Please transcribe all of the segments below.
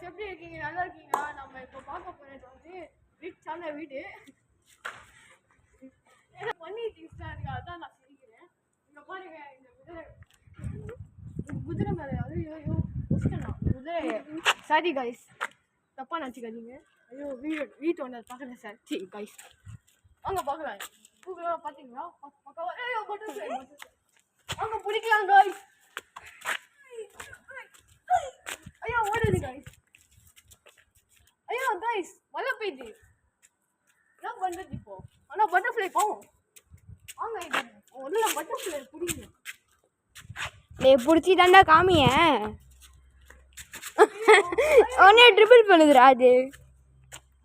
எப்படி இருக்கீங்க? நல்லா இருக்கீங்களா? நம்ம இப்போ பார்க்க போறது வந்து ரிச்சான வீடு. ஏதோ பண்ணி திங்ஸ்லாம் இருக்கு, அதான் நான் சொல்லிக்கிறேன். இங்க பாருங்க, இந்த குதிரை மேலே ஐயோ குதிரை. சாரி கைஸ், தப்பா நினச்சிக்காதீங்க. ஐயோ வீட்டு ஒன்று பார்க்கல சார். சரி கைஸ், வாங்க பார்க்கலாம். பூக்கெல்லாம் பார்த்தீங்களா? ஐயோ பட்டர்ஃப்ளை வாங்க பிடிக்கலாம் கைஸ். ஐயோ ஓடுது கைஸ். ஐயோ கைஸ், மழை பெய்யுது. என்ன பண்ணுறது இப்போ? ஆனால் பட்டர்ஃப்ளை போகும். வாங்க இது ஒன்றும் பட்டர்ஃப்ளை பிடிங்க. நீ பிடிச்சி தாண்டா காமிய ஒன்னே ட்ரிபிள் பண்ணுதுடா. அது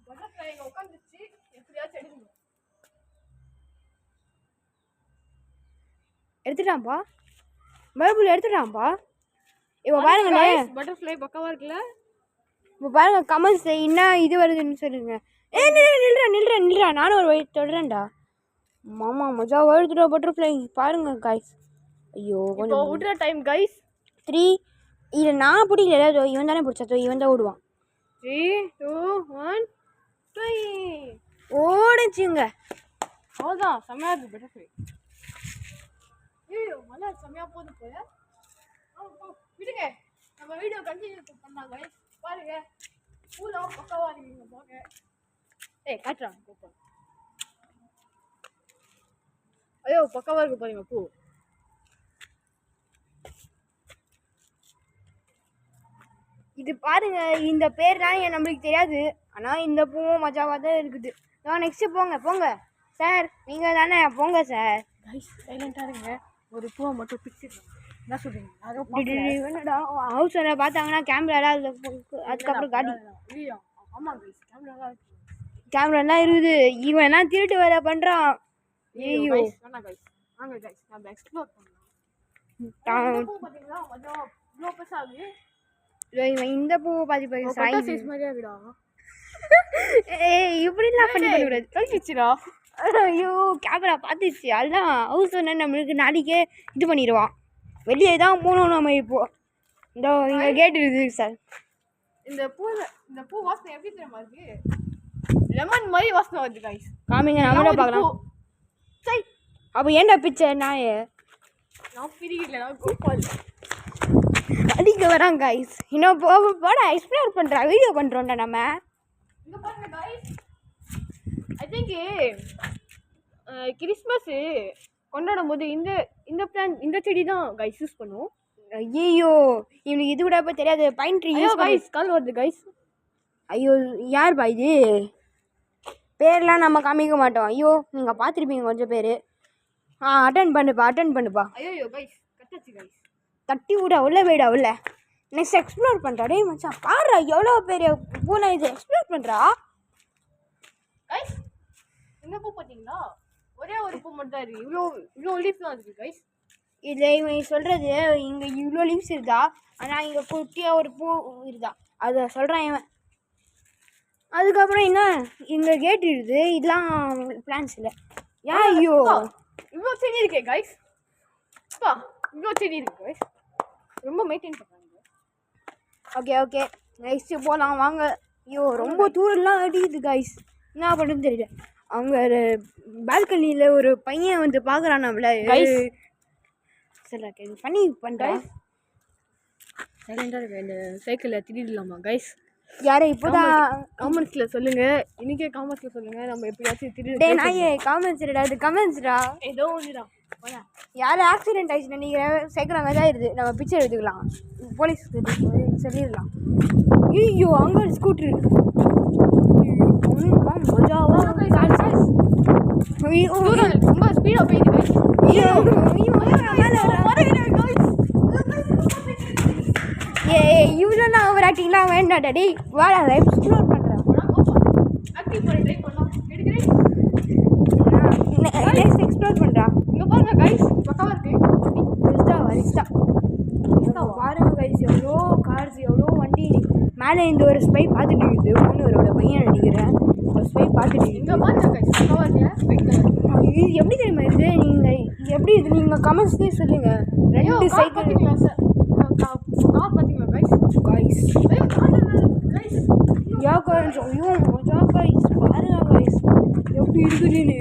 பட்டர்ஃப்ளை இங்கே உட்காந்துச்சு, எப்படியாச்சும் எடுக்கணும். எடுத்துட்டான்ப்பா, பைபிள் எடுத்துட்டான்ப்பா. இப்போ பாருங்களே, பட்டர்ஃப்ளை பக்கவா இருக்குல்ல. இப்போ பாருங்க, கமெண்ட்ஸ் என்ன இது வருதுன்னு சொல்லுங்க. நில்றா நானும் ஒரு வயிறு தொடரேன்டா. மாமா மஜா வருதுடா பட்டர்ஃப்ளை. பாருங்க கைஸ். ஐயோ கொஞ்சம் விட்ற டைம் கைஸ். 3 இல்லை நான் பிடிக்கல, இவன் தானே பிடிச்சா, இவன் தான் ஓடுவான். 3 2 1 ட்ரை ஓடுச்சுங்க. அவ்வளோதான், செம்மையா இருக்கு பட்டர்ஃப்ளை. ஐயோ மழை செம்மையா போகுது போல. விடுங்க, நம்ம வீடியோ கண்டினியூ பண்ணலாம் கைஸ். பாருங்க பூலாம் பக்கவா இருக்கீங்க பாருங்க. ஏய் காட்டுறான் கூப்பா. ஐயோ பக்கவா இருக்கு பாருங்க பூ. இது பாருங்க, இந்த பேர் தான் நம்மளுக்கு தெரியாது, ஆனால் இந்த பூவும் மஜாவாக தான் இருக்குது. நெக்ஸ்ட்டு போங்க சார், நீங்கள் தானே போங்க சார். கைஸ் சைலண்டாக இருங்க, ஒரு பூவை மட்டும் பிடிச்சிருக்கோம். என்ன சொல்கிறீங்க? என்னடா ஹவுஸ் ஓனர் பார்த்தாங்கன்னா கேமராலாம் அதுக்கப்புறம் காட்டி. இல்லையா? ஆமாம் கைஸ், கேமராலாம் இருக்குது. இவன்லாம் திருட்டு வேலை பண்ணுறான். ஐயோ வேணா கைஸ், வாங்க கைஸ் நம்ம எக்ஸ்ப்ளோர் பண்ணலாம். பூ பார்த்தீங்களா மஜாவா இவ்வளோ பெருசாகுது. இவன் இந்த பூவை பார்த்து சைஸ் மாதிரியா விடா. இப்படிலாம் பண்ணி பண்ணக்கூடாது. கழிச்சிச்சுடா. ஐயோ கேமரா பார்த்துச்சு. அதுதான் ஹவுஸ் ஓனர் நம்மளுக்கு நாளைக்கே இது பண்ணிடுவான். வெளியே தான் போகணும் நம்ம. இப்போ இந்த இங்கே கேட் இருக்குது சார். இந்த பூ வாசனை எப்படி தெரியுமா இருக்கு? லெமன் மாதிரி வாசனை வருது கைஸ். காமிங்க, நம்மளும் பார்க்கலாம். சரி அப்போ ஏன்டா பிச்சை நாயே? நான் பிரிக்கல, நான் கோபால் அடிக்க வராங்க கைஸ். இன்னும் போட எக்ஸ்ப்ளோர் பண்ணுறா, வீடியோ பண்ணுறோம்டா நம்ம. இங்கே பாருங்க கைஸ், ஐ திங்க் கிறிஸ்மஸ் கொண்டாடும் போது இந்த பிளான், இந்த செடி தான் கைஸ் யூஸ் பண்ணுவோம். ஐயோ இவனுக்கு இது கூட இப்போ தெரியாது. பைன் ட்ரீ கைஸ் கால் வருது கைஸ். ஐயோ யார்பா இது? பேர்லாம் நம்ம காமிக்க மாட்டோம். ஐயோ நீங்கள் பார்த்துருப்பீங்க கொஞ்சம் பேர். அட்டன் பண்ணுப்பா. ஐயோ கைஸ் கட்டாச்சு கைஸ். தட்டி விடா, உள்ள போய்டா உள்ள. நெக்ஸ்ட் எக்ஸ்ப்ளோர் பண்ணுறா. டேய் மச்சான் பாடுறா, எவ்வளோ பெரிய பூனை இது. எக்ஸ்ப்ளோர் பண்ணுறா கைஸ். இந்த பூ பார்த்தீங்களா? ஒரே ஒரு பூ மட்டும் தான் இருக்குது. இவ்வளோ லீஃப்லாம் இருக்குது கைஸ். இதில் இவன் சொல்கிறது இங்கே இவ்வளோ லீவ்ஸ் இருக்கா, ஆனால் இங்கே குட்டியாக ஒரு பூ இருக்குதா, அதை சொல்கிறான் இவன். அதுக்கப்புறம் என்ன, இங்கே கேட் இருக்குது. இதெல்லாம் பிளான்ஸ் இல்லை. ஐயோ இவ்வளோ செடி இருக்கே கைஸ். இவ்வளோ செடி இருக்கு கைஸ், ரொம்ப மெயின்டைன் பண்ணுறாங்க. ஓகே நெக்ஸ்ட்டு போகலாம் வாங்க. ஐயோ ரொம்ப தூரம்லாம் அடிக்குது கைஸ், என்ன பண்ணுன்னு தெரியல. அவங்க பால்கனியில் ஒரு பையன் வந்து பார்க்குறான் நம்மள கைஸ். சரி பண்ணி பண்ணுறேன். சைலண்டாக இருக்க. இந்த சைக்கிளில் திடீர்லாமா கைஸ்? யாரை இப்போதான் காமெண்ட்ஸில் சொல்லுங்கள். இன்றைக்கே காமெண்ட்ஸில் சொல்லுங்கள், நம்ம எப்படியாச்சும் திடீர். டே நாயே காமெண்ட்ஸ்டா, அது கமெண்ட்ஸ்டா. ஏதோ ஒன்றுடா. யாரும் ஆக்சிடென்ட் ஆயிடுச்சு நினைக்கிறேன், சைக்கிள் அங்கே தான் இருக்குது. நம்ம பிக்சர் எடுத்துக்கலாம், போலீஸ் சொல்லிடலாம். ஐயோ அங்கே ஒரு ஸ்கூட்ரு. மஜாவா ரொம்ப ஸ்பீடாக போயிடுது கைஸ். இவ்வளோ நான் ஓவர் ஆக்டிங்லாம் வேண்டாம். டேய் வாடா எக்ஸ்ப்ளோர் பண்ணுறேன். ஆக்டிவ் பண்ணி ட்ரை பண்ணலாம். எடுக்கிறேன். எக்ஸ்ப்ளோர் பண்ணுறா. இங்கே பாருங்க கைஸ், பக்கவா இருக்கு. வரிஸ்டா பாருங்க கைஸ், எவ்வளோ கார்ஸ், எவ்வளோ வண்டி. மேலே இந்த ஒரு ஸ்பை பார்த்துட்டு இருக்குது. ஒன்றுவரோட பையன் நினைக்கிறேன். ஒரு ஸ்பை பார்த்துட்டு இங்கே பாருங்க கைஸ், பக்கவா இருக்கு. இது எப்படி தெரியுமா இது? நீங்கள் எப்படி இது நீங்கள் கமெண்ட்ஸ்லேயே சொல்லுங்கள். 2 சைக்கிள் பார்த்தீங்களா சார்? கார் பார்த்தீங்களா கைஸ்? கைஸ் கொஞ்சம் ஐயோ மஜா கைஸ் பாருங்க கைஸ் எப்படி இருக்குதுன்னு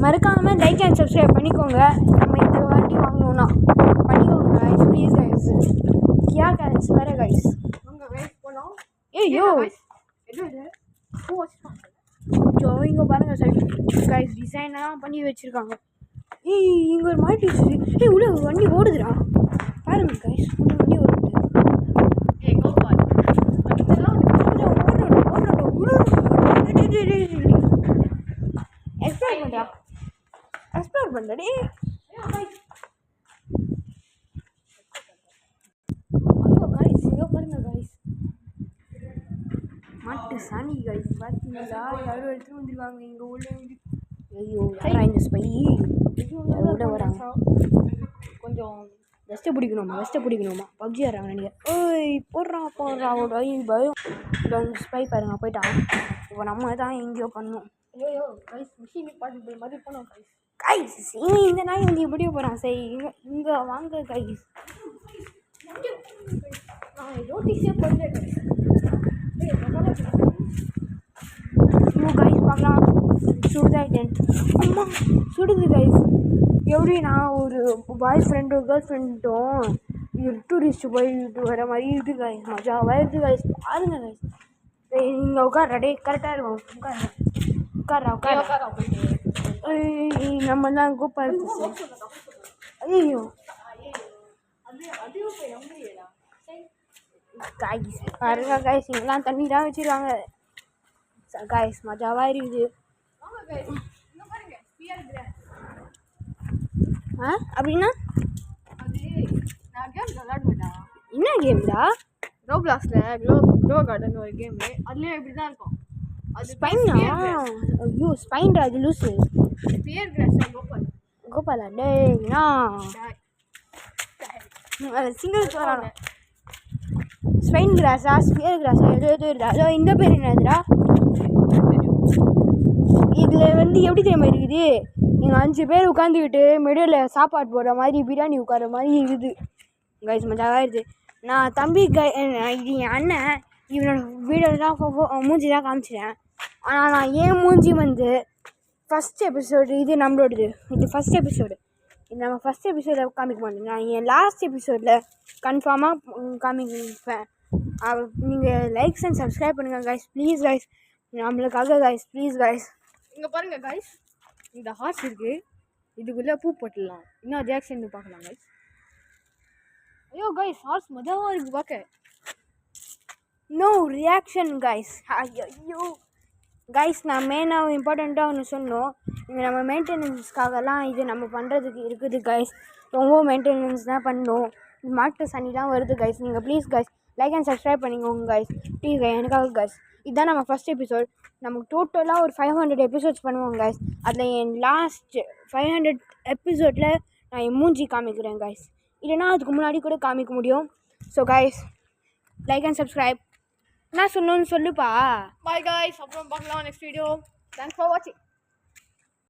மறக்காமல் லைக் அண்ட் சப்ஸ்கிரைப் பண்ணிக்கோங்க. நம்ம இந்த வாட்டி வாங்கணும்னா பண்ணிக்கோங்க guys please guys. Kia carrots வேறு கைஸ். அங்கே வெயிட் பண்ணோம். ஐயோ எது இது பூ வச்சுருக்காங்க. கொஞ்சம் இங்கே பாருங்கள் சார் கைஸ் டிசைனெல்லாம் பண்ணி வச்சுருக்காங்க. இங்கே ஒரு மாட்டி வச்சுருக்கு. உள்ள வண்டி ஓடுதுடா பாருங்க கைஸ். வண்டி ஓடுது. கோபால் இதெல்லாம் எக்ஸ்ப்ளோர் பண்ணுறா ஐயோ கைஸ் இங்கே பாருங்க கைஸ் மாட்டு சாணி கைஸ் பார்த்தீங்களா யாரும் எடுத்துகிட்டு வந்துருவாங்க இங்கே உள்ள. ஐயோ யாரா இந்த ஸ்பை யாரோட வராங்க. கொஞ்சம் வெஸ்ட்டை பிடிக்கணுமா பப்ஜி ஆடுறாங்க நினைக்கிறேன். ஓய் போடுறா பயம் இந்த ஸ்பை பாருங்க போயிட்டான். இப்போ நம்ம தான் எங்கேயோ பண்ணோம். ஐயோ கைஸ் மிஷின் பார்த்து மாதிரி போனோம் கைஸ். கைஸ் இந்த நாய் வந்து எப்படியோ போகிறான். சரி இங்கே வாங்க கைஸ். நான் நோட்டீஸே பண்ணல கைஸ். கைஸ் பார்க்கலாம் சுடுதாயிட்டேன். அம்மா சுடுது கைஸ். எப்படி நான் ஒரு பாய் ஃப்ரெண்டும் கேர்ள் ஃப்ரெண்டும் டூரிஸ்ட் போயிட்டு வர மாதிரி இருக்குது கைஸ். மஜாவாக இருக்குது கைஸ் பாருங்க கைஸ். இங்கே உட்கார்றா டே கரெக்டாக இருக்கும். உட்கார்றா நம்ம தான் கூப்பா இருக்கு. ஐயோ கைஸ் பாருங்க கைஸ் இங்கெல்லாம் தண்ணி தான் வச்சுருவாங்க கைஸ். மஜாவாக இருக்குது. அப்படின்னா அது நான் கேம் விளாடுவேன்டா. என்ன கேம்டா? ரோப்ளாக்ஸில் க்ளோ கார்டன் ஒரு கேமு. அதுலேயும் இப்படி தான் இருக்கும். அது ஸ்பைனா? ஐயோ ஸ்பைன்டா அது லூஸு. பியர் கிராஸ் கோபாலா டேய்னா சிங்கிள் வரானோ ஸ்பைன் கிராஸா ஸ்பியர் கிராஸா ஏதோ இருக்குதா. அதோ இந்த பேர் என்னதுடா? இதில் வந்து எப்படி தெரியுமா இருக்குது? நீங்கள் 5 பேர் உட்காந்துக்கிட்டு மிடில் சாப்பாடு போடுற மாதிரி பிரியாணி உட்கார மாதிரி இருக்குது கைஸ். மஜாவாக இருக்குது. நான் தம்பி இது என் அண்ணன் இவனோட வீடியோ தான் மூஞ்சி தான் காமிச்சிட்டேன். ஆனால் நான் ஏன் மூஞ்சி வந்து ஃபஸ்ட் எபிசோடு இது நம்மளோடது. இது ஃபஸ்ட் எபிசோடு. இது நம்ம ஃபஸ்ட் எபிசோடில் காமிக்க மாட்டேன். நான் என் லாஸ்ட் எபிசோடில் கன்ஃபார்மாக காமிப்பேன். நீங்கள் லைக்ஸ் அண்ட் சப்ஸ்கிரைப் பண்ணுங்கள் கைஸ் ப்ளீஸ் கைஸ். நம்மளுக்காக கைஸ் ப்ளீஸ் கைஸ். இங்கே பாருங்கள் கைஸ் இந்த ஹார்ஸ் இருக்குது. இதுக்குள்ளே பூ போட்டுடலாம். இன்னும் ரியாக்ஷன் பார்க்கலாம் கைஸ். ஐயோ கைஸ் ஹார்ஸ் மஜாவாக இருக்குது பார்க்க. No reaction guys. ஐயோ கைஸ் நான் மெயினாக இம்பார்ட்டண்ட்டாக ஒன்று சொன்னோம். இங்கே நம்ம மெயின்டெனன்ஸ்க்காகலாம் இது நம்ம பண்ணுறதுக்கு இருக்குது கைஸ். ரொம்ப மெயின்டெனன்ஸ் தான் பண்ணோம். மாட்டு சனிலாம் வருது கைஸ். நீங்கள் please guys like and subscribe பண்ணிக்கோங்க கைஸ் ப்ளீஸ் எனக்காக கைஸ். இதுதான் நம்ம ஃபஸ்ட் எபிசோட். நமக்கு டோட்டலாக ஒரு 500 எபிசோட்ஸ் பண்ணுவோம் கைஸ். அதில் என் லாஸ்ட் 500 எபிசோடில் நான் என் மூஞ்சி காமிக்கிறேன் கைஸ். இல்லைனா அதுக்கு முன்னாடி கூட காமிக்க முடியும். So guys like and subscribe. நான் சொல்லணும்னு சொல்லுப்பா. Bye guys. அப்புறம் பார்க்கலாம் நெக்ஸ்ட் வீடியோ. தேங்க்ஸ் ஃபார் வாட்சிங்.